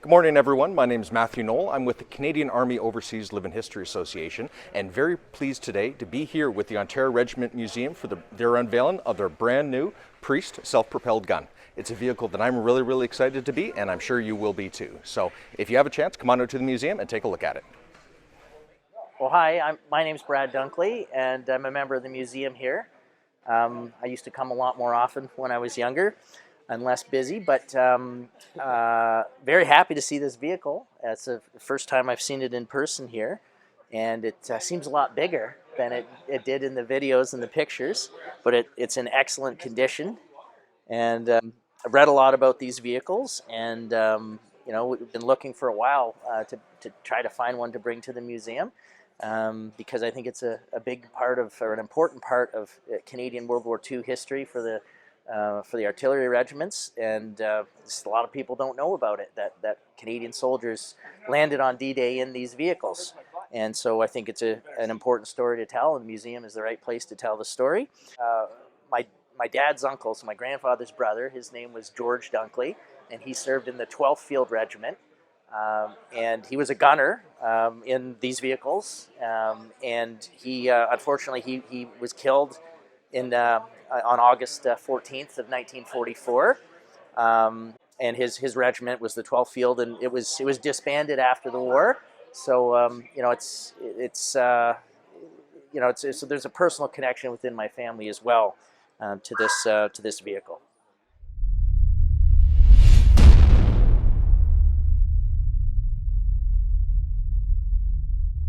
Good morning, everyone. My name is Matthew Noel. I'm with the Canadian Army Overseas Living History Association, and very pleased today to be here with the Ontario Regiment Museum for their unveiling of their brand new Priest self-propelled gun. It's a vehicle that I'm really excited to be, and I'm sure you will be too. So if you have a chance, come on out to the museum and take a look at it. Well, hi, my name's Brad Dunkley, and I'm a member of the museum here. I used to come a lot more often when I was younger and less busy, but very happy to see this vehicle. It's the first time I've seen it in person here, and it seems a lot bigger than it did in the videos and the pictures, but it's in excellent condition. And I've read a lot about these vehicles, and you know, we've been looking for a while to try to find one to bring to the museum. Because I think it's a big part of, or an important part of Canadian World War II history for the artillery regiments, and a lot of people don't know about it, that Canadian soldiers landed on D-Day in these vehicles. And so I think it's an important story to tell, and the museum is the right place to tell the story. My dad's uncle, so my grandfather's brother, his name was George Dunkley, and he served in the 12th Field Regiment. And he was a gunner in these vehicles, and he unfortunately he was killed on August 14th of 1944, and his regiment was the 12th Field, and it was disbanded after the war. So you know, so there's a personal connection within my family as well to this vehicle.